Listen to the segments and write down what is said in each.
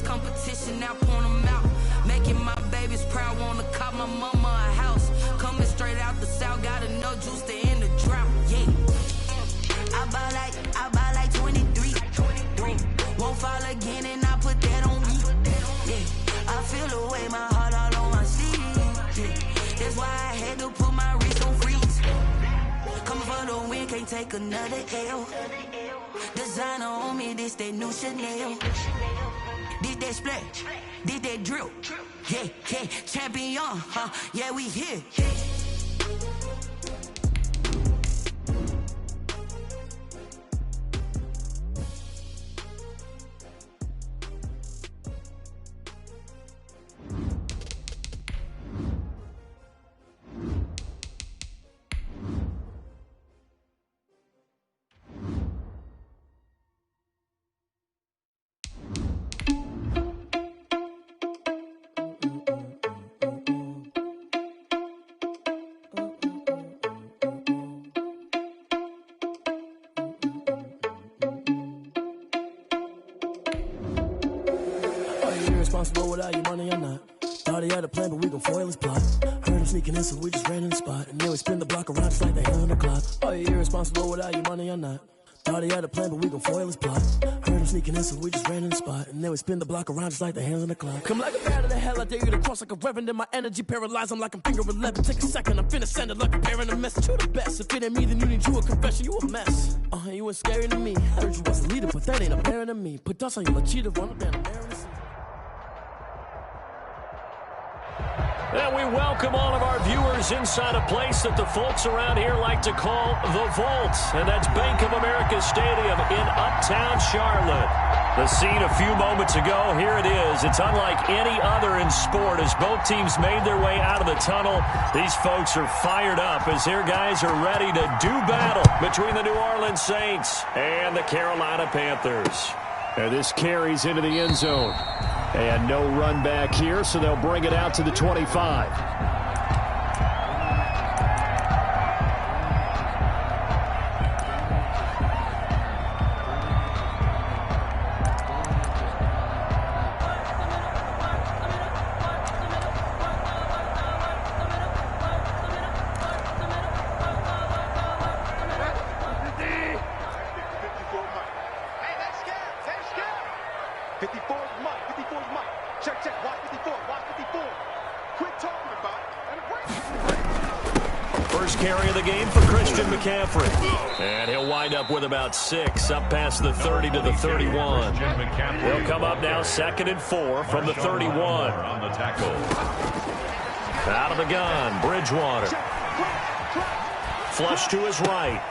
competition, now point them out. Making my babies proud, wanna cop my mama a house. Coming straight out the south, got enough juice to end the drought. Yeah. I buy like 23. Won't fall again, and I put that on me. Yeah. I feel the way, my heart all on my sleeve. Yeah. That's why I had to put my wrist on freeze. Coming for the win, can't take another L. Designer on me, this that new Chanel. Did that splash, did that drill. Yeah, yeah, champion, huh? Yeah, we here. Responsible without your money or not. Thought he had a plan, but we gon' foil his plot. Heard him sneaking in, so we just ran in the spot. And then we spin the block around just like the hell on the clock. Are you irresponsible without your money or not? Thought he had a plan, but we gon' foil his plot. Heard him sneaking in, so we just ran in the spot. And then we spin the block around just like the hands on the clock. Come like a bat of the hell, I dare you to cross like a reverend. And my energy paralyzed, I'm like I'm finger 11. Take a second, I'm finna send it like a parent a message. You the best, if it ain't me, then you need you a confession. You a mess, you ain't scary to me. Heard you was a leader, but that ain't apparent to me. Put dust on you like cheetah, run a band, embarrassing. And we welcome all of our viewers inside a place that the folks around here like to call the Vault. And that's Bank of America Stadium in Uptown Charlotte. The scene a few moments ago, here it is. It's unlike any other in sport as both teams made their way out of the tunnel. These folks are fired up as their guys are ready to do battle between the New Orleans Saints and the Carolina Panthers. And this carries into the end zone. And no run back here, so they'll bring it out to the 25. And he'll wind up with about 6 up past the 30 to the 31. They'll come up now 2nd and 4 from the 31. Out of the gun, Bridgewater. Flush to his right.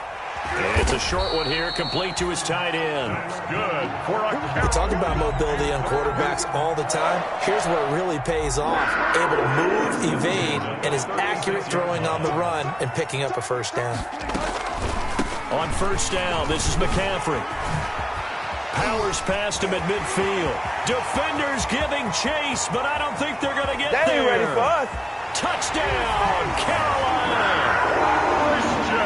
And it's a short one here, complete to his tight end. We talk about mobility on quarterbacks all the time. Here's where it really pays off. Able to move, evade, and is accurate throwing on the run and picking up a first down. On first down, this is McCaffrey. Powers past him at midfield. Defenders giving chase, but I don't think they're going to get there. Ready for us. Touchdown, Carolina!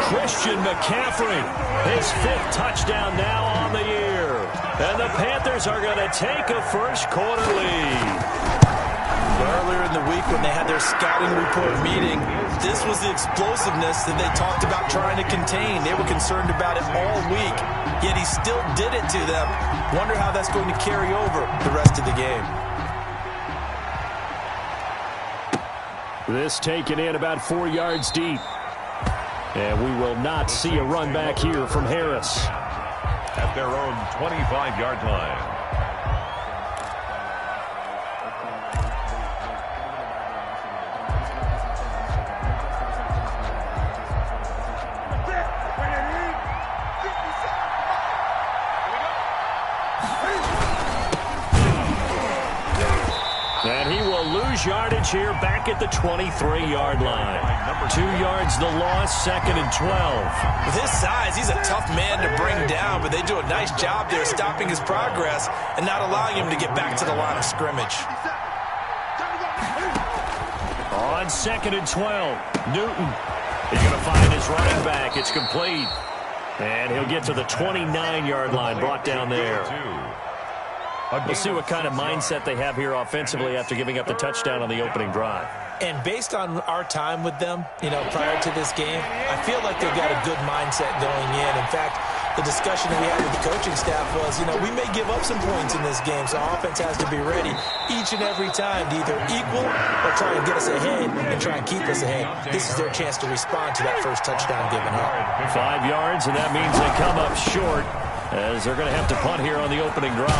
Christian McCaffrey, his 5th touchdown now on the year. And the Panthers are going to take a first quarter lead. Earlier in the week when they had their scouting report meeting, this was the explosiveness that they talked about trying to contain. They were concerned about it all week, yet he still did it to them. Wonder how that's going to carry over the rest of the game. This taken in about 4 yards deep. And we will not see a run back here from Harris. At their own 25-yard line. And he will lose yardage here back at the 23-yard line. 2 yards the loss, 2nd and 12. With his size, he's a tough man to bring down, but they do a nice job there stopping his progress and not allowing him to get back to the line of scrimmage. On 2nd and 12, Newton. He's going to find his running back. It's complete. And he'll get to the 29-yard line, brought down there. We'll see what kind of mindset they have here offensively after giving up the touchdown on the opening drive. And based on our time with them, prior to this game, I feel like they've got a good mindset going in. In fact, the discussion we had with the coaching staff was, we may give up some points in this game, so our offense has to be ready each and every time to either equal or try and get us ahead and try and keep us ahead. This is their chance to respond to that first touchdown given up. 5 yards, and that means they come up short, as they're going to have to punt here on the opening drive.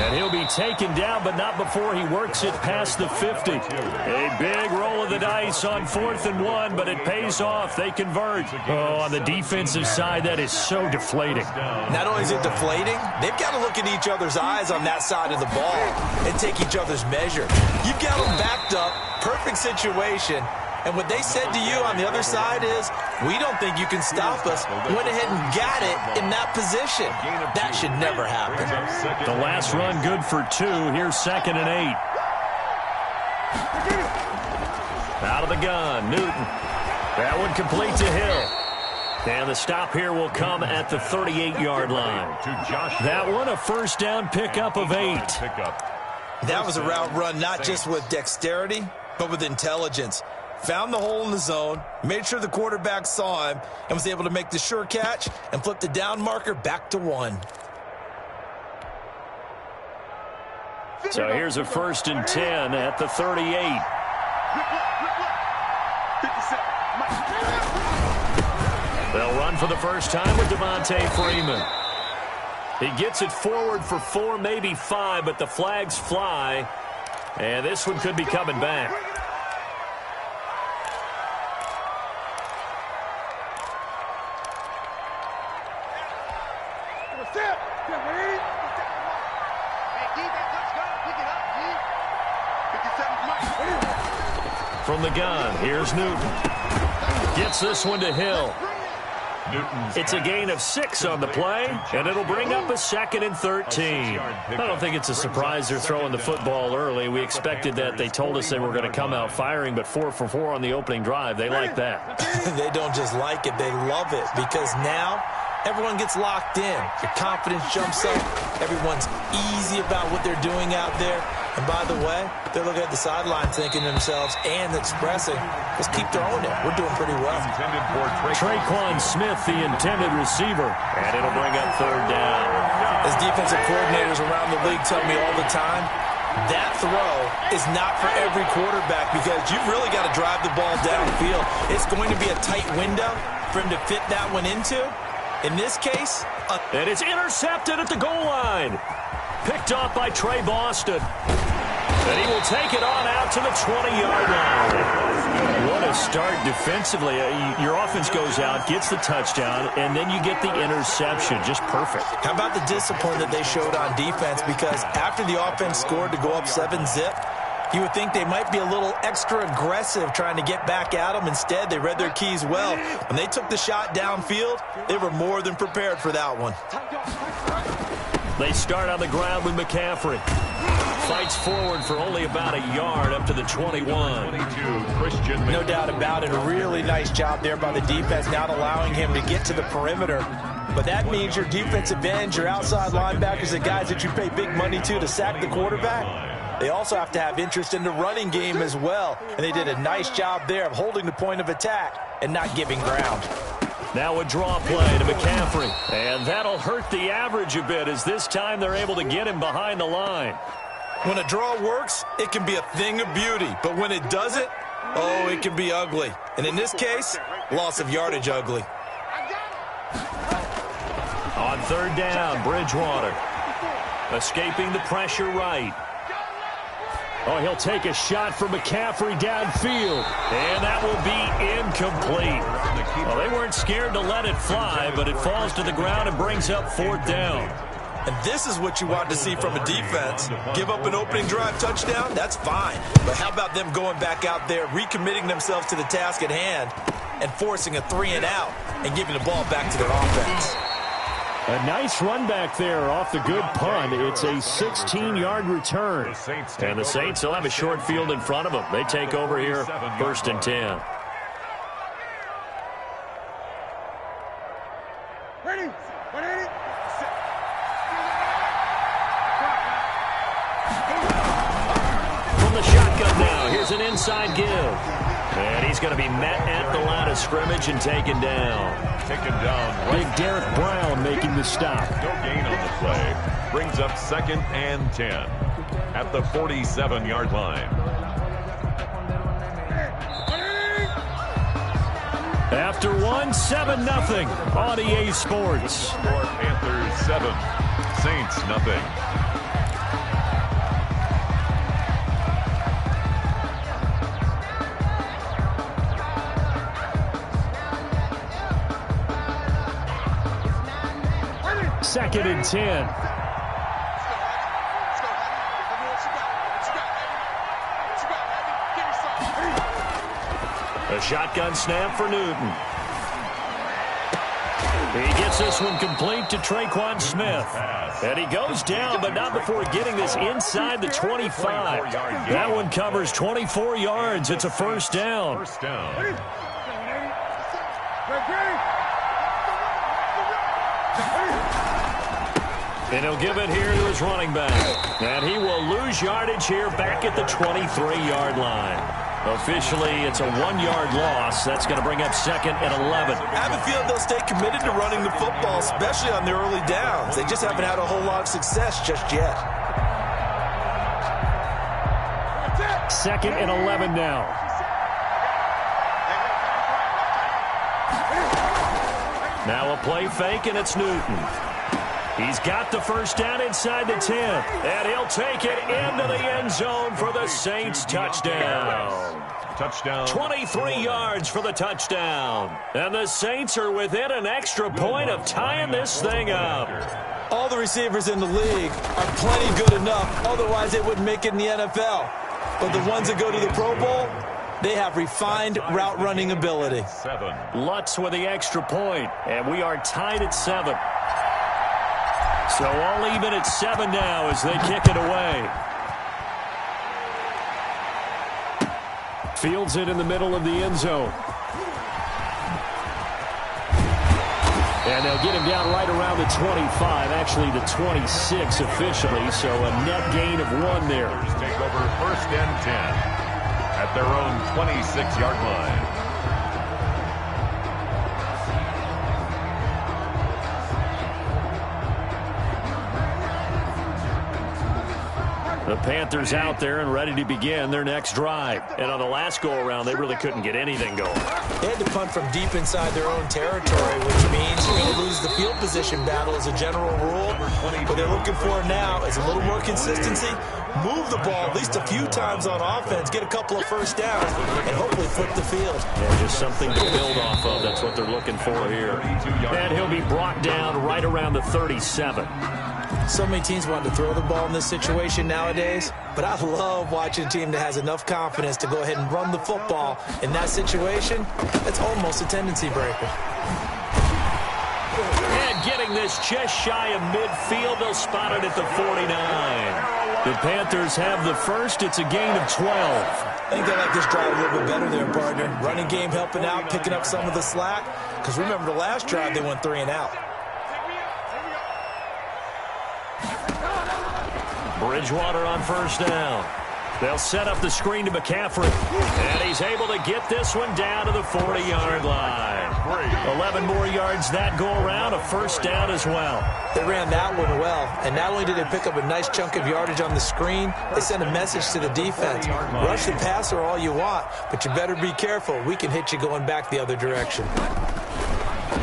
And he'll be taken down, but not before he works it past the 50. A big roll of the dice on 4th and 1, but it pays off. They convert. Oh, on the defensive side, that is so deflating. Not only is it deflating, they've got to look in each other's eyes on that side of the ball and take each other's measure. You've got them backed up, perfect situation. And what they said to you on the other side is, we don't think you can stop us. Went ahead and got it in that position. That should never happen. The last run good for 2. Here's 2nd and 8. Out of the gun, Newton. That one complete to Hill. And the stop here will come at the 38-yard line. That one a first down pickup of 8. That was a route run not just with dexterity, but with intelligence. Found the hole in the zone, made sure the quarterback saw him, and was able to make the sure catch and flip the down marker back to 1. So here's a 1st and 10 at the 38. They'll run for the first time with Devontae Freeman. He gets it forward for 4, maybe 5, but the flags fly, and this one could be coming back. From the gun, here's Newton. Gets this one to Hill. It's a gain of 6 on the play, and it'll bring up a 2nd and 13. I don't think it's a surprise they're throwing the football early. We expected that. They told us they were going to come out firing, but 4 for 4 on the opening drive. They like that. They don't just like it, they love it, because now everyone gets locked in. Your confidence jumps up. Everyone's easy about what they're doing out there. And by the way, they're looking at the sideline thinking to themselves and expressing, let's keep throwing it. We're doing pretty well. Traquan Smith, the intended receiver, and it'll bring up 3rd down. As defensive coordinators around the league tell me all the time, that throw is not for every quarterback because you've really got to drive the ball downfield. It's going to be a tight window for him to fit that one into. In this case, and it's intercepted at the goal line. Picked off by Trey Boston. And he will take it on out to the 20-yard line. What a start defensively. Your offense goes out, gets the touchdown, and then you get the interception. Just perfect. How about the discipline that they showed on defense? Because after the offense scored to go up 7-zip, you would think they might be a little extra aggressive trying to get back at them. Instead, they read their keys well. When they took the shot downfield, they were more than prepared for that one. They start on the ground with McCaffrey. Fights forward for only about a yard up to the 21. No doubt about it. A really nice job there by the defense, not allowing him to get to the perimeter. But that means your defensive ends, your outside linebackers, the guys that you pay big money to sack the quarterback, they also have to have interest in the running game as well. And they did a nice job there of holding the point of attack and not giving ground. Now a draw play to McCaffrey. And that'll hurt the average a bit as this time they're able to get him behind the line. When a draw works, it can be a thing of beauty. But when it doesn't, oh, it can be ugly. And in this case, loss of yardage ugly. On 3rd down, Bridgewater. Escaping the pressure right. Oh, he'll take a shot for McCaffrey downfield. And that will be incomplete. Well, they weren't scared to let it fly, but it falls to the ground and brings up 4th down. And this is what you want to see from a defense. Give up an opening drive touchdown, that's fine. But how about them going back out there, recommitting themselves to the task at hand, and forcing a 3-and-out and giving the ball back to their offense. A nice run back there off the good punt. It's a 16-yard return. And the Saints will have a short field in front of them. They take over here, 1st and 10. an inside give. And he's going to be met at the line of scrimmage and taken down. Taken down. Right. Big Derek Brown making the stop. No gain on the play. Brings up 2nd and 10 at the 47-yard line. After 7-0 on EA Sports. Score Panthers 7, Saints nothing. Second and 10. A shotgun snap for Newton. He gets this one complete to Traquan Smith. And he goes down, but not before getting this inside the 25. That one covers 24 yards. It's a first down. First down. And he'll give it here to his running back. And he will lose yardage here back at the 23-yard line. Officially, it's a 1-yard loss. That's going to bring up 2nd and 11. I have a feeling they'll stay committed to running the football, especially on the early downs. They just haven't had a whole lot of success just yet. 2nd and 11 now. Now a play fake, and it's Newton. He's got the first down inside the 10. And he'll take it into the end zone for the Saints touchdown. Touchdown. 23 yards for the touchdown. And the Saints are within an extra point of tying this thing up. All the receivers in the league are plenty good enough. Otherwise, they wouldn't make it in the NFL. But the ones that go to the Pro Bowl, they have refined route running ability. 7. Lutz with the extra point. And we are tied at 7. So all even at 7 now as they kick it away. Fields it in the middle of the end zone. And they'll get him down right around the 25, actually the 26 officially, so a net gain of 1 there. Take over 1st and 10 at their own 26-yard line. The Panthers out there and ready to begin their next drive. And on the last go-around, they really couldn't get anything going. They had to punt from deep inside their own territory, which means you're going to lose the field position battle as a general rule. What they're looking for now is a little more consistency, move the ball at least a few times on offense, get a couple of first downs, and hopefully flip the field. Yeah, just something to build off of. That's what they're looking for here. And he'll be brought down right around the 37. So many teams want to throw the ball in this situation nowadays, but I love watching a team that has enough confidence to go ahead and run the football. In that situation, it's almost a tendency breaker. And getting this just shy of midfield, they'll spot it at the 49. The Panthers have the first. It's a gain of 12. I think they like this drive a little bit better there, partner. Running game helping out, picking up some of the slack. Because remember the last drive, they went 3 and out. Bridgewater on first down. They'll set up the screen to McCaffrey. And he's able to get this one down to the 40-yard line. 11 more yards that go around, a first down as well. They ran that one well. And not only did they pick up a nice chunk of yardage on the screen, they sent a message to the defense. Rush the passer all you want, but you better be careful. We can hit you going back the other direction.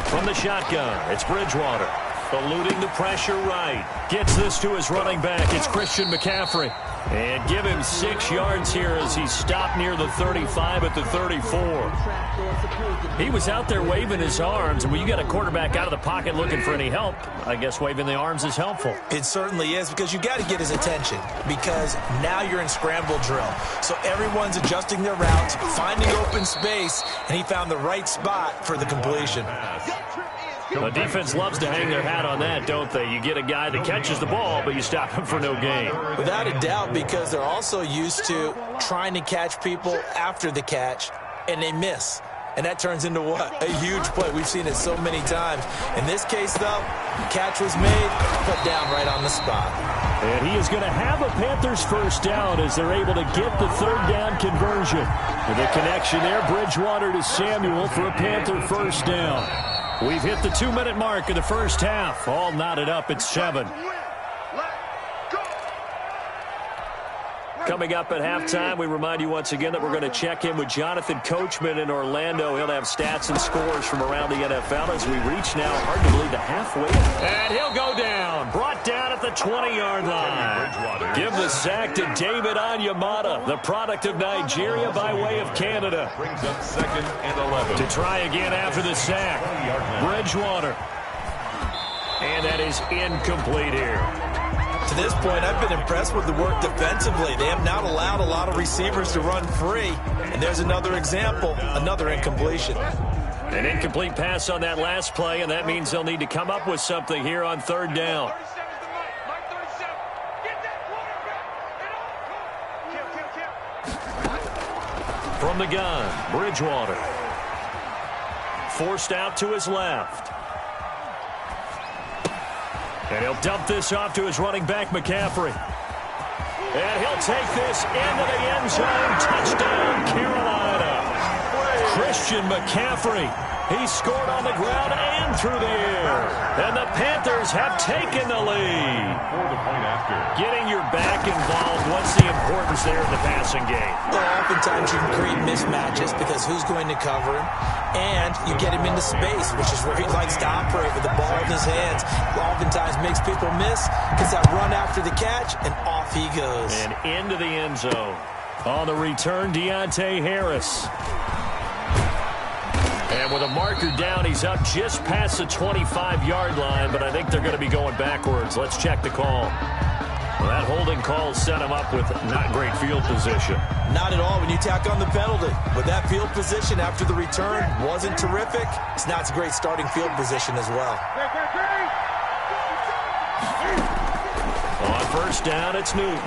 From the shotgun, it's Bridgewater. Eluding the pressure right. Gets this to his running back. It's Christian McCaffrey. And give him 6 yards here as he stopped near the 35 at the 34. He was out there waving his arms. And when you got a quarterback out of the pocket looking for any help, I guess waving the arms is helpful. It certainly is, because you got to get his attention, because now you're in scramble drill. So everyone's adjusting their routes, finding open space, and he found the right spot for the completion. The defense loves to hang their hat on that, don't they? You get a guy that catches the ball, but you stop him for no gain. Without a doubt, because they're also used to trying to catch people after the catch, and they miss. And that turns into what? A huge play. We've seen it so many times. In this case, though, catch was made, put down right on the spot. And he is going to have a Panthers first down as they're able to get the third down conversion. And the connection there, Bridgewater to Samuel for a Panther first down. We've hit the 2-minute mark of the first half. All knotted up at 7. Coming up at halftime, we remind you once again that we're going to check in with Jonathan Coachman in Orlando. He'll have stats and scores from around the NFL as we reach now, hard to believe, the halfway. And he'll go down. Brought down at the 20-yard line. Give the sack to David Onyemata, the product of Nigeria by way of Canada. Brings up 2nd and 11. To try again after the sack. Bridgewater. And that is incomplete here. To this point, I've been impressed with the work defensively. They have not allowed a lot of receivers to run free. And there's another example, another incompletion. An incomplete pass on that last play, and that means they'll need to come up with something here on third down. From the gun, Bridgewater. Forced out to his left. And he'll dump this off to his running back, McCaffrey. And he'll take this into the end zone. Touchdown, Carolina. Christian McCaffrey. He scored on the ground and through the air. And the Panthers have taken the lead. For the point after. Getting your back involved, what's the importance there in the passing game? Well, oftentimes you can create mismatches because who's going to cover him? And you get him into space, which is where he likes to operate with the ball in his hands. Oftentimes makes people miss, gets that run after the catch, and off he goes. And into the end zone. On the return, Deontay Harris. And with a marker down, he's up just past the 25-yard line, but I think they're going to be going backwards. Let's check the call. Well, that holding call set him up with not great field position. Not at all when you tack on the penalty. But that field position after the return wasn't terrific. It's not a great starting field position as well. On first down, it's Newton.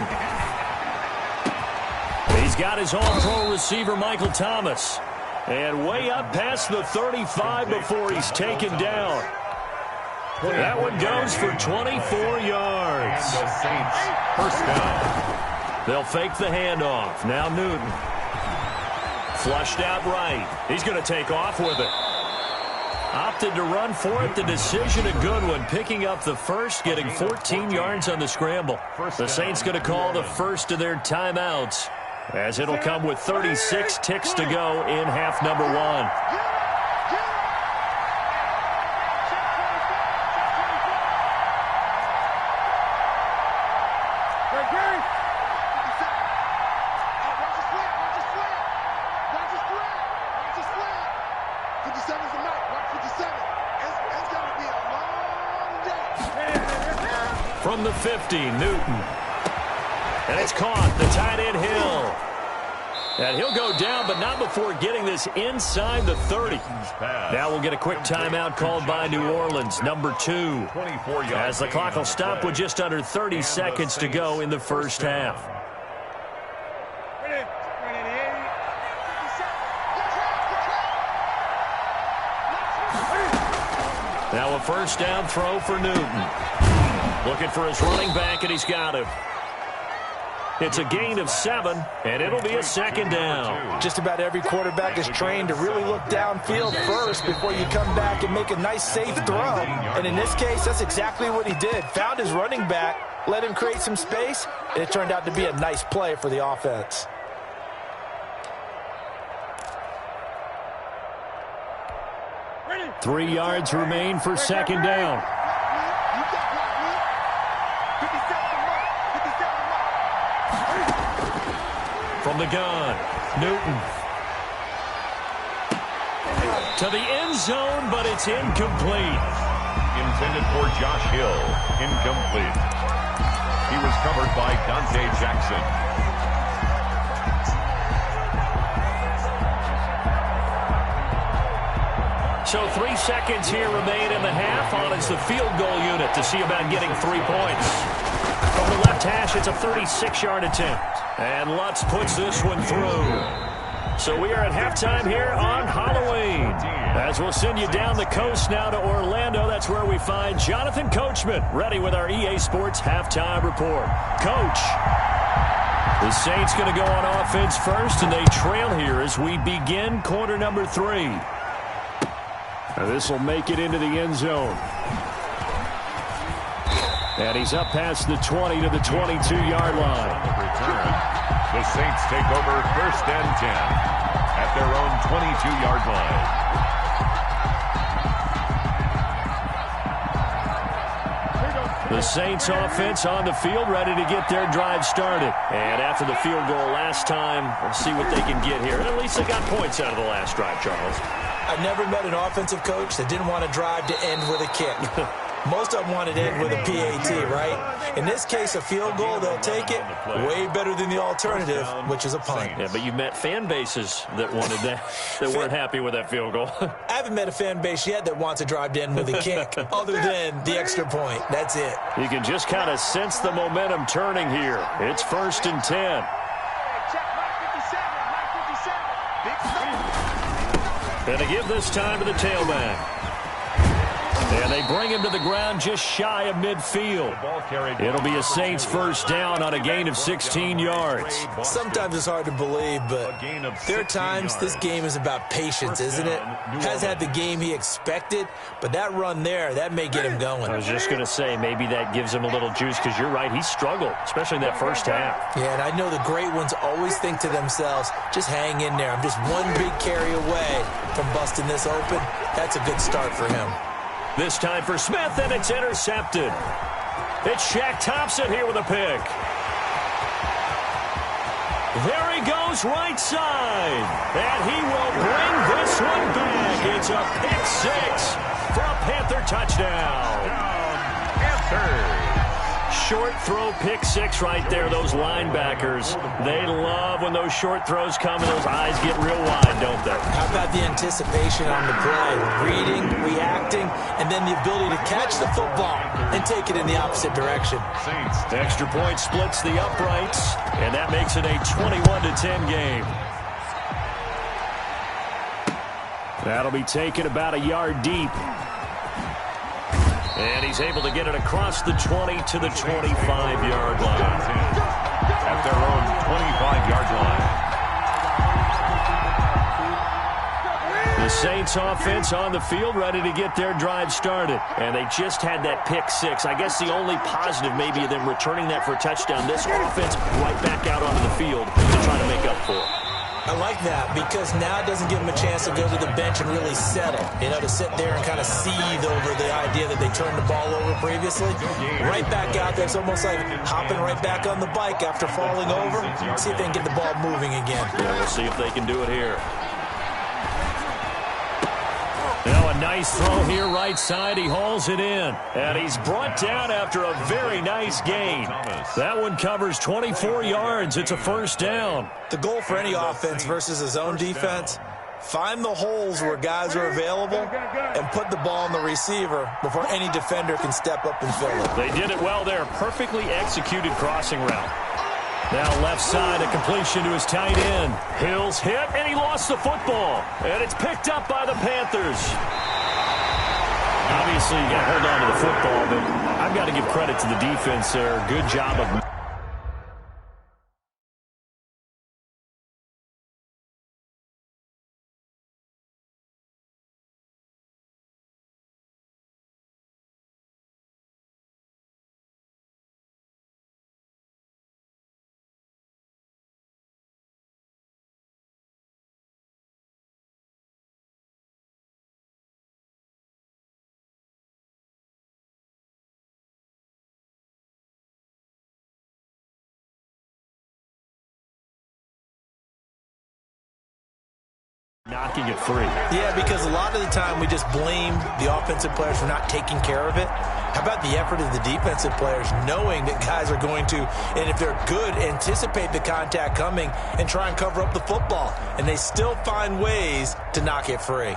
He's got his all-pro receiver, Michael Thomas. And way up past the 35 before he's taken down. That one goes for 24 yards. And the Saints first down. They'll fake the handoff. Now Newton. Flushed out right. He's going to take off with it. Opted to run for it. The decision a good one. Picking up the first, getting 14 yards on the scramble. The Saints going to call the first of their timeouts, as it'll come with 36 ticks to go in half number 1. From the 50, Newton. And it's caught. The tight end Hill. And he'll go down, but not before getting this inside the 30. Now we'll get a quick timeout called by New Orleans, number 2. As the clock will stop with just under 30 seconds to go in the first half. Now a first down throw for Newton. Looking for his running back, and he's got him. It's a gain of 7, and it'll be a second down. Just about every quarterback is trained to really look downfield first before you come back and make a nice, safe throw. And in this case, that's exactly what he did. Found his running back, let him create some space, and it turned out to be a nice play for the offense. Ready. 3 yards remain for second down. From the gun, Newton. To the end zone, but it's incomplete. Intended for Josh Hill. Incomplete. He was covered by Dante Jackson. So 3 seconds here remain in the half. On is the field goal unit to see about getting 3 points. From the left hash, it's a 36-yard attempt. And Lutz puts this one through. So we are at halftime here on Halloween. As we'll send you down the coast now to Orlando, that's where we find Jonathan Coachman ready with our EA Sports halftime report. Coach, the Saints going to go on offense first, and they trail here as we begin quarter number 3. This will make it into the end zone. And he's up past the 20 to the 22-yard line. Return. The Saints take over 1st and 10 at their own 22-yard line. The Saints offense on the field, ready to get their drive started. And after the field goal last time, we'll see what they can get here. And at least they got points out of the last drive, Charles. I've never met an offensive coach that didn't want to drive to end with a kick. Most of them wanted to end with a PAT, right? In this case, a field goal, they'll take it. Way better than the alternative, which is a punt. Yeah, but you've met fan bases that wanted that, that weren't happy with that field goal. I haven't met a fan base yet that wants to drive to end with a kick, other than the extra point. That's it. You can just kind of sense the momentum turning here. It's 1st and 10. And they give this time to the tailback. And they bring him to the ground just shy of midfield. It'll be a Saints first down on a gain of 16 yards. Sometimes it's hard to believe, but there are times this game is about patience, isn't it? Has had the game he expected, but that run there, that may get him going. I was just going to say, maybe that gives him a little juice, because you're right, he struggled, especially in that first half. Yeah, and I know the great ones always think to themselves, just hang in there. I'm just one big carry away from busting this open. That's a good start for him. This time for Smith, and it's intercepted. It's Shaq Thompson here with a pick. There he goes, right side. And he will bring this one back. It's a pick 6 for a Panther touchdown. Panther. Short throw, pick 6 right there. Those linebackers, they love when those short throws come and those eyes get real wide, don't they? How about the anticipation on the play? Reading, reacting, and then the ability to catch the football and take it in the opposite direction. Extra point splits the uprights, and that makes it a 21-10 game. That'll be taken about a yard deep. And he's able to get it across the 20 to the 25-yard line. At their own 25-yard line. The Saints offense on the field, ready to get their drive started. And they just had that pick 6. I guess the only positive maybe of them returning that for a touchdown. This offense right back out onto the field to try to make up for it. I like that, because now it doesn't give them a chance to go to the bench and really settle. You know, to sit there and kind of seethe over the idea that they turned the ball over previously. Right back out there. It's almost like hopping right back on the bike after falling over. See if they can get the ball moving again. Yeah, we'll see if they can do it here. Now a nice throw here right side. He hauls it in. And he's brought down after a very nice gain. That one covers 24 yards. It's a first down. The goal for any offense versus his own defense, find the holes where guys are available and put the ball on the receiver before any defender can step up and fill it. They did it well there. Perfectly executed crossing route. Now left side, a completion to his tight end. Hill's hit, and he lost the football. And it's picked up by the Panthers. Obviously, you got to hold on to the football, but I've got to give credit to the defense there. Good job of... knocking it free. Yeah, because a lot of the time we just blame the offensive players for not taking care of it. How about the effort of the defensive players knowing that guys are going to, and if they're good, anticipate the contact coming and try and cover up the football. And they still find ways to knock it free.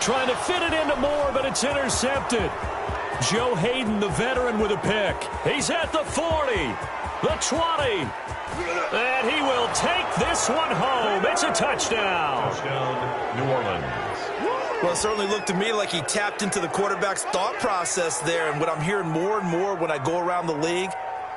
Trying to fit it into Moore, but it's intercepted. Joe Hayden, the veteran, with a pick. He's at the 40, the 20, and he will take this one home. It's a touchdown. Touchdown, New Orleans. Well, it certainly looked to me like he tapped into the quarterback's thought process there. And what I'm hearing more and more when I go around the league,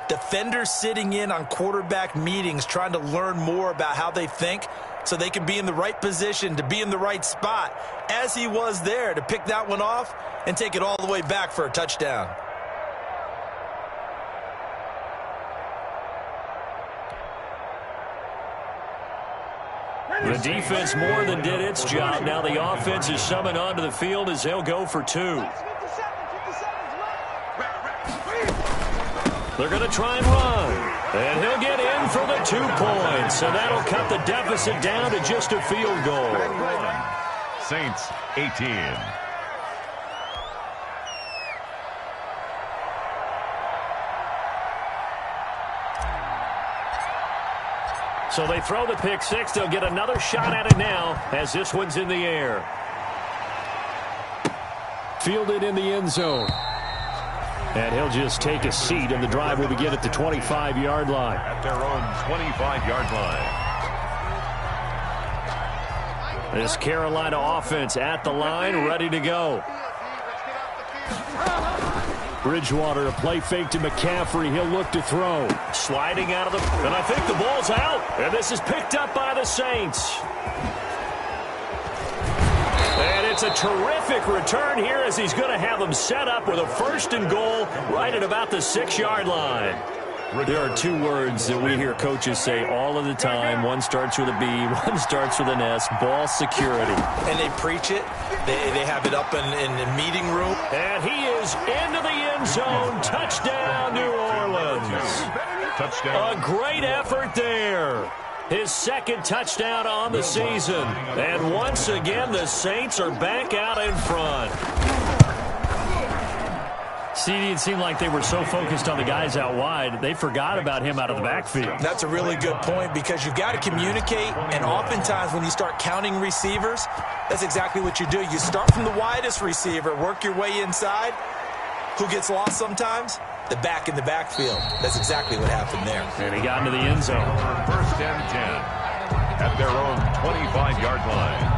defenders sitting in on quarterback meetings trying to learn more about how they think so they can be in the right position to be in the right spot, as he was there to pick that one off and take it all the way back for a touchdown. The defense more than did its job. Now the offense is summoned onto the field as they'll go for 2. They're going to try and run. And he'll get in for the 2 points. And that'll cut the deficit down to just a field goal. Saints 18. So they throw the pick 6. They'll get another shot at it now as this one's in the air. Fielded in the end zone. And he'll just take a seat, and the drive will begin at the 25-yard line. At their own 25-yard line. This Carolina offense at the line, ready to go. Bridgewater, a play fake to McCaffrey. He'll look to throw. Sliding out of the... And I think the ball's out. And this is picked up by the Saints. And it's a terrific return here as he's going to have them set up with a 1st and goal right at about the 6-yard line. There are 2 words that we hear coaches say all of the time. One starts with a B, one starts with an S. Ball security. And they preach it. They have it up in the meeting room. And he is into the end zone. Touchdown, New Orleans. Touchdown. A great effort there. His 2nd touchdown on the season. And once again, the Saints are back out in front. CD, it seemed like they were so focused on the guys out wide, they forgot about him out of the backfield. That's a really good point because you've got to communicate, and oftentimes when you start counting receivers, that's exactly what you do. You start from the widest receiver, work your way inside. Who gets lost sometimes? The back in the backfield. That's exactly what happened there. And he got into the end zone. 1st and 10 at their own 25-yard line.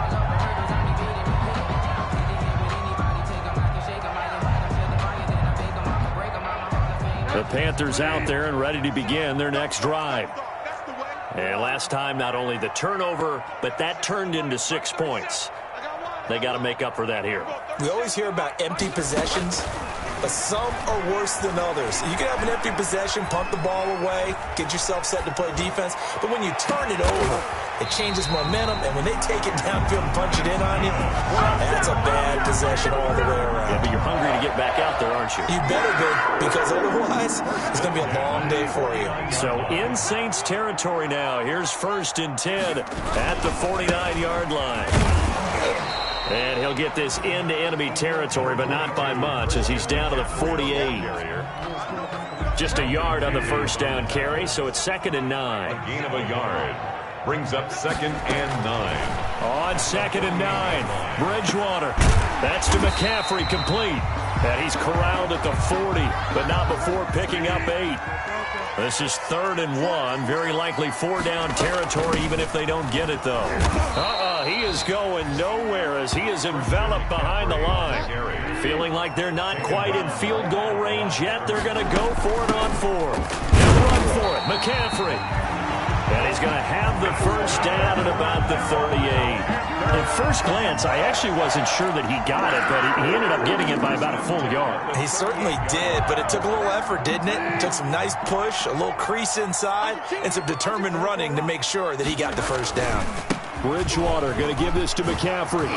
The Panthers out there and ready to begin their next drive. And last time, not only the turnover, but that turned into 6 points. They got to make up for that here. We always hear about empty possessions, but some are worse than others. You can have an empty possession, punt the ball away, get yourself set to play defense, but when you turn it over, it changes momentum, and when they take it downfield and punch it in on you, that's a bad possession all the way around. Yeah, but you're hungry to get back out there, aren't you? You better be, because otherwise, it's going to be a long day for you. So in Saints territory now, here's 1st and 10 at the 49-yard line. And he'll get this into enemy territory, but not by much as he's down to the 48. Just a yard on the 1st down carry, so it's 2nd and 9. A gain of a yard brings up 2nd and 9. On 2nd and 9, Bridgewater. That's to McCaffrey, complete. And he's corralled at the 40, but not before picking up 8. This is 3rd and 1, very likely 4-down territory, even if they don't get it, though. He is going nowhere as he is enveloped behind the line. Feeling like they're not quite in field goal range yet. They're going to go for it on 4. They'll run for it. McCaffrey. And he's going to have the 1st down at about the 38. At first glance, I actually wasn't sure that he got it, but he ended up getting it by about a full yard. He certainly did, but it took a little effort, didn't it? It took some nice push, a little crease inside, and some determined running to make sure that he got the 1st down. Bridgewater going to give this to McCaffrey.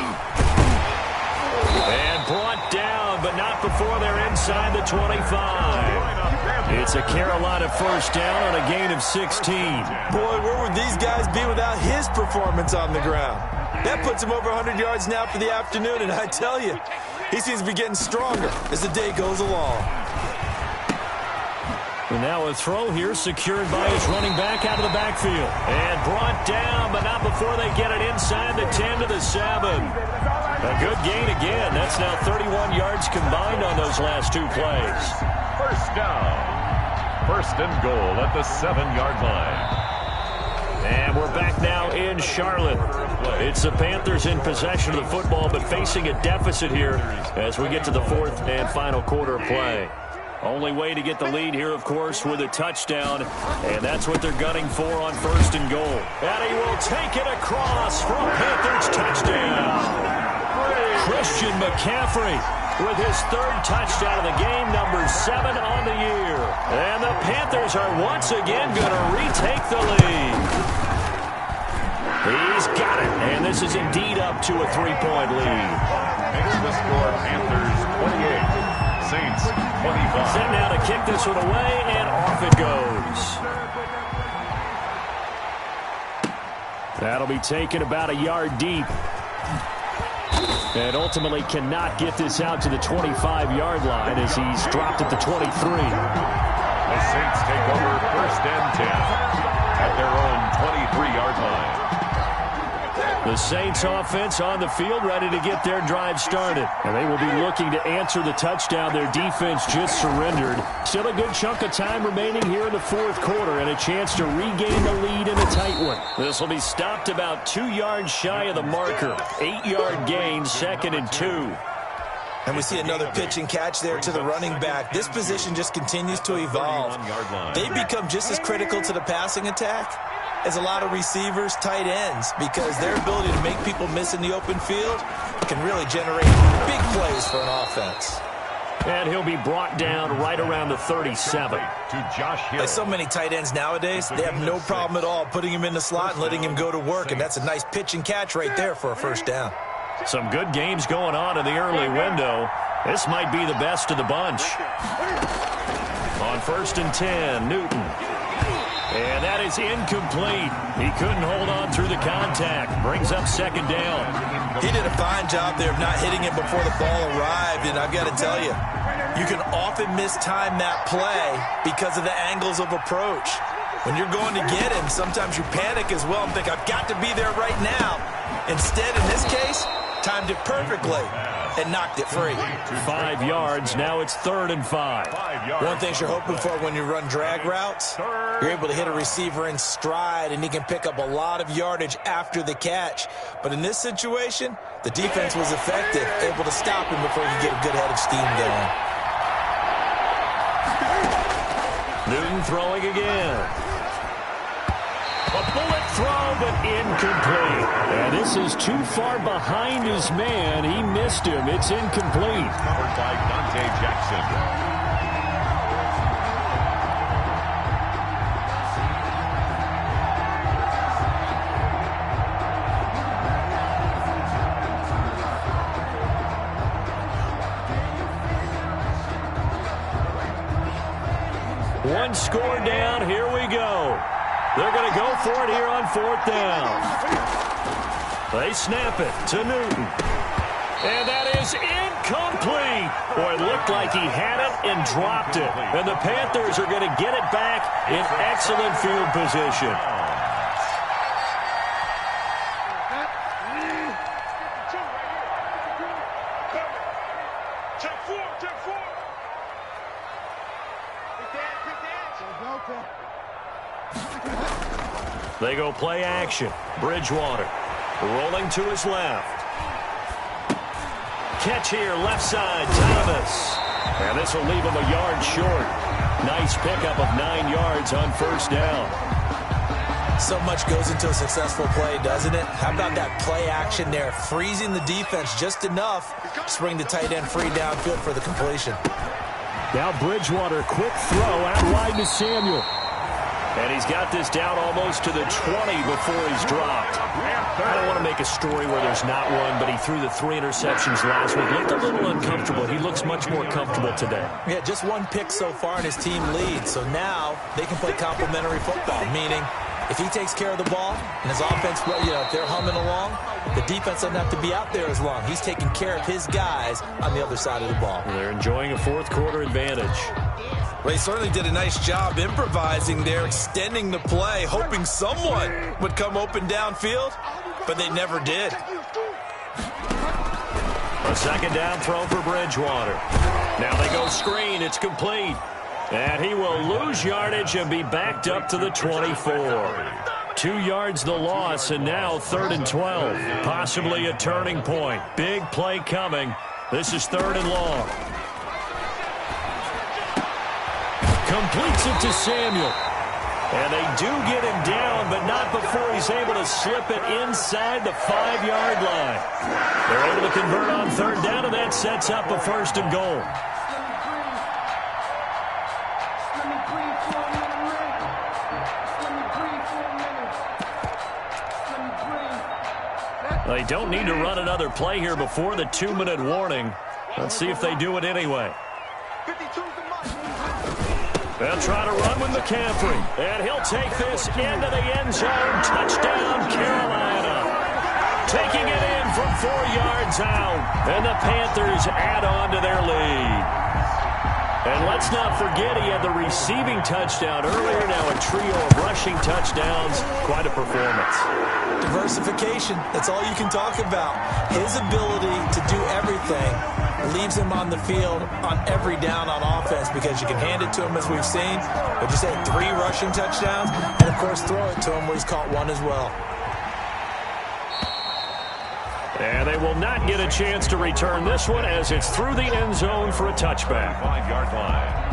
And brought down, but not before they're inside the 25. It's a Carolina 1st down on a gain of 16. Boy, where would these guys be without his performance on the ground? That puts him over 100 yards now for the afternoon, and I tell you, he seems to be getting stronger as the day goes along. And now a throw here secured by his running back out of the backfield. And brought down, but not before they get it inside the 10 to the 7. A good gain again. That's now 31 yards combined on those last 2 plays. First down. First and goal at the 7-yard line. And we're back now in Charlotte. It's the Panthers in possession of the football, but facing a deficit here as we get to the 4th and final quarter of play. Only way to get the lead here, of course, with a touchdown, and that's what they're gunning for on 1st and goal. And he will take it across for a Panthers touchdown. Christian McCaffrey with his 3rd touchdown of the game, number 7 on the year. And the Panthers are once again going to retake the lead. He's got it, and this is indeed up to a 3-point lead. Makes the score Panthers 28, Saints 25. Sitting now to kick this one away, and off it goes. That'll be taken about a yard deep. And ultimately cannot get this out to the 25-yard line as he's dropped at the 23. The Saints take over 1st and 10 at their own 23-yard line. The Saints offense on the field ready to get their drive started. And they will be looking to answer the touchdown their defense just surrendered. Still a good chunk of time remaining here in the 4th quarter and a chance to regain the lead in a tight one. This will be stopped about 2 yards shy of the marker. 8-yard gain, 2nd and 2. And we see another pitch and catch there to the running back. This position just continues to evolve. They become just as critical to the passing attack as a lot of receivers, tight ends, because their ability to make people miss in the open field can really generate big plays for an offense. And he'll be brought down right around the 37. To Josh Hill. Like so many tight ends nowadays, they have no problem at all putting him in the slot and letting him go to work, and that's a nice pitch and catch right there for a 1st down. Some good games going on in the early window. This might be the best of the bunch. On 1st and 10, Newton. And that is incomplete. He couldn't hold on through the contact. Brings up 2nd down. He did a fine job there of not hitting him before the ball arrived, and I've got to tell you, you can often mistime that play because of the angles of approach. When you're going to get him, sometimes you panic as well and think, I've got to be there right now. Instead, in this case, timed it perfectly and knocked it free. 5 yards. Now it's 3rd and 5. One thing you're hoping for when you run drag routes, you're able to hit a receiver in stride, and he can pick up a lot of yardage after the catch. But in this situation, the defense was effective, able to stop him before he could get a good head of steam going. Newton throwing again. A bullet throw, but incomplete. And this is too far behind his man. He missed him. It's incomplete. Covered by Dante Jackson. One score down. Here we go. They're going to go for it here on 4th down. They snap it to Newton. And that is incomplete. Boy, it looked like he had it and dropped it. And the Panthers are going to get it back in excellent field position. They go play action. Bridgewater rolling to his left. Catch here, left side, Thomas. And this will leave him a yard short. Nice pickup of 9 yards on 1st down. So much goes into a successful play, doesn't it? How about that play action there, freezing the defense just enough to bring the tight end free downfield for the completion. Now Bridgewater, quick throw out wide to Samuel. And he's got this down almost to the 20 before he's dropped. I don't want to make a story where there's not one, but he threw the 3 interceptions last week. Looked a little uncomfortable. He looks much more comfortable today. Yeah, just 1 pick so far and his team leads. So now they can play complementary football, meaning If he takes care of the ball and his offense, if they're humming along, the defense doesn't have to be out there as long. He's taking care of his guys on the other side of the ball. They're enjoying a fourth quarter advantage. Well, he certainly did a nice job improvising there, extending the play, hoping someone would come open downfield, but they never did. A second down throw for Bridgewater. Now they go screen. It's complete. And he will lose yardage and be backed up to the 24. 2 yards the loss, and now 3rd and 12. Possibly a turning point. Big play coming. This is 3rd and long. Completes it to Samuel. And they do get him down, but not before he's able to slip it inside the 5-yard line. They're able to convert on 3rd down, and that sets up a 1st and goal. They don't need to run another play here before the 2-minute warning. Let's see if they do it anyway. They'll try to run with McCaffrey, and he'll take this into the end zone. Touchdown, Carolina. Taking it in from 4 yards out, and the Panthers add on to their lead. And let's not forget he had the receiving touchdown earlier. Now a trio of rushing touchdowns. Quite a performance. Diversification, that's all you can talk about. His ability to do everything leaves him on the field on every down on offense because you can hand it to him as we've seen. But you say 3 rushing touchdowns, and of course throw it to him where he's caught 1 as well. And they will not get a chance to return this one as it's through the end zone for a touchback. 5-yard line.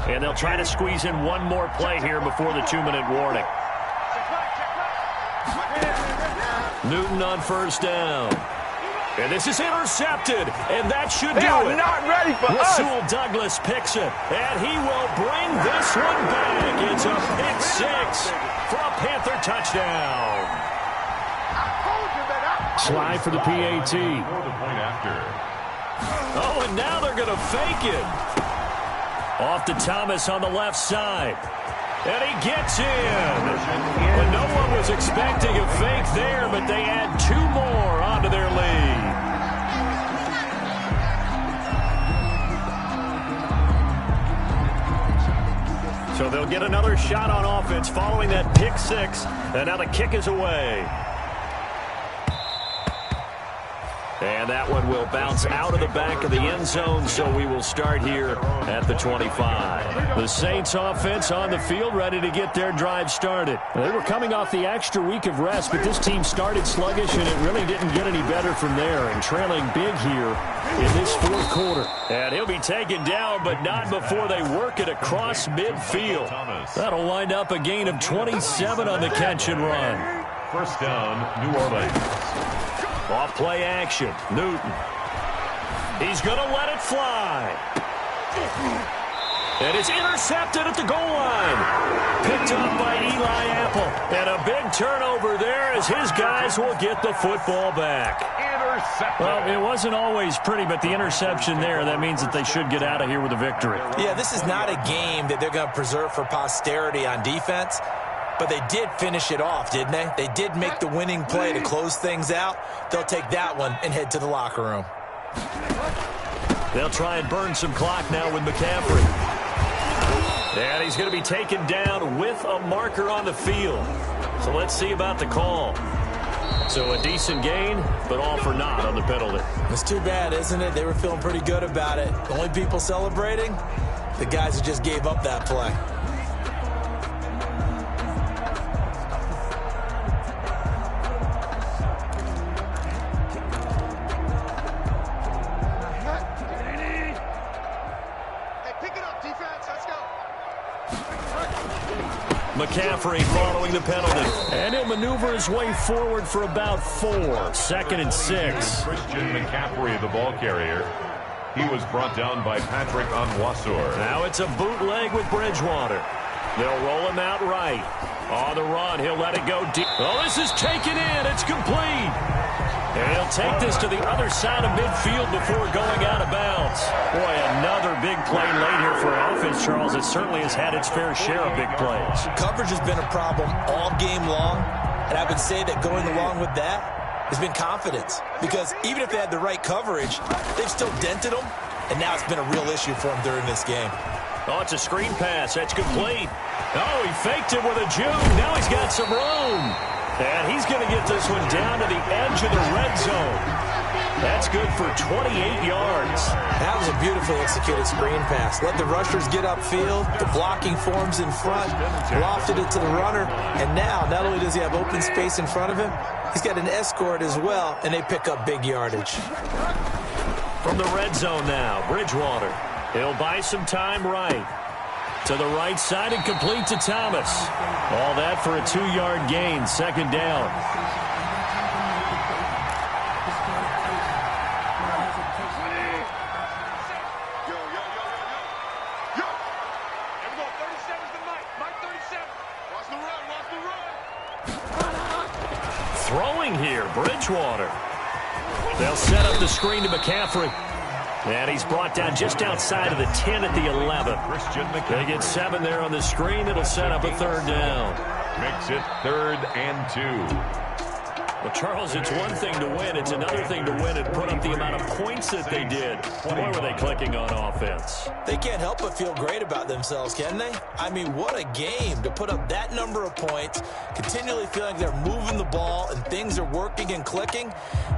And they'll try to squeeze in one more play here before the 2-minute warning. Newton on 1st down. And this is intercepted, and that should do it. They are not ready for us. Rasul Douglas picks it, and he will bring this one back. It's a pick 6 for a Panther touchdown. Slide for the PAT. Oh, and now they're going to fake it. Off to Thomas on the left side. And he gets in. And no one was expecting a fake there, but they add 2 more onto their lead. So they'll get another shot on offense following that pick 6. And now the kick is away. And that one will bounce out of the back of the end zone, so we will start here at the 25. The Saints offense on the field, ready to get their drive started. They were coming off the extra week of rest, but this team started sluggish, and it really didn't get any better from there, and trailing big here in this 4th quarter. And he'll be taken down, but not before they work it across midfield. That'll wind up a gain of 27 on the catch and run. 1st down, New Orleans. Off play action, Newton. He's going to let it fly. And it's intercepted at the goal line. Picked up by Eli Apple. And a big turnover there as his guys will get the football back. Intercepted. Well, it wasn't always pretty, but the interception there, that means that they should get out of here with a victory. Yeah, this is not a game that they're going to preserve for posterity on defense. But they did finish it off, didn't they? They did make the winning play to close things out. They'll take that one and head to the locker room. They'll try and burn some clock now with McCaffrey. And he's going to be taken down with a marker on the field. So let's see about the call. So a decent gain, but all for naught on the penalty. It's too bad, isn't it? They were feeling pretty good about it. The only people celebrating, the guys who just gave up that play. McCaffrey following the penalty. And he'll maneuver his way forward for about 4. 2nd and 6. Christian McCaffrey, the ball carrier. He was brought down by Patrick Onwuasor. Now it's a bootleg with Bridgewater. They'll roll him out right. On the run, he'll let it go deep. Oh, this is taken in. It's complete. And he'll take this to the other side of midfield before going out of bounds. Boy, another big play late here for an offense, Charles. It certainly has had its fair share of big plays. Coverage has been a problem all game long, and I would say that going along with that has been confidence. Because even if they had the right coverage, they've still dented them, and now it's been a real issue for them during this game. Oh, it's a screen pass. That's complete. Oh, he faked it with a juke. Now he's got some room. And he's going to get this one down to the edge of the red zone. That's good for 28 yards. That was a beautifully executed screen pass. Let the rushers get upfield. The blocking forms in front. Lofted it to the runner. And now, not only does he have open space in front of him, he's got an escort as well, and they pick up big yardage. From the red zone now, Bridgewater. He'll buy some time right. To the right side and complete to Thomas. All that for a 2-yard gain, second down. Throwing here, Bridgewater. They'll set up the screen to McCaffrey. And he's brought down just outside of the 10 at the 11. They get 7 there on the screen. It'll set up a third down. Makes it 3rd and 2. Well, Charles, it's one thing to win. It's another thing to win and put up the amount of points that they did. Boy, were they clicking on offense. They can't help but feel great about themselves, can they? I mean, what a game to put up that number of points, continually feeling they're moving the ball and things are working and clicking.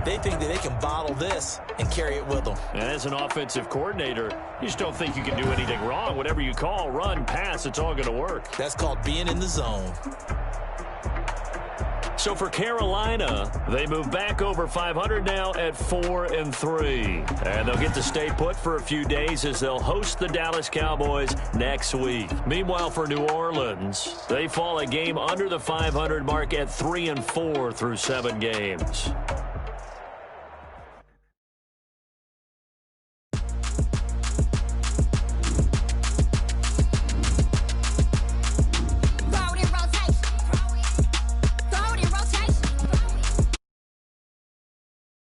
They think that they can bottle this and carry it with them. And as an offensive coordinator, you just don't think you can do anything wrong. Whatever you call, run, pass, it's all going to work. That's called being in the zone. So for Carolina, they move back over 500 now at 4-3. And they'll get to stay put for a few days as they'll host the Dallas Cowboys next week. Meanwhile, for New Orleans, they fall a game under the 500 mark at 3-4 through 7 games.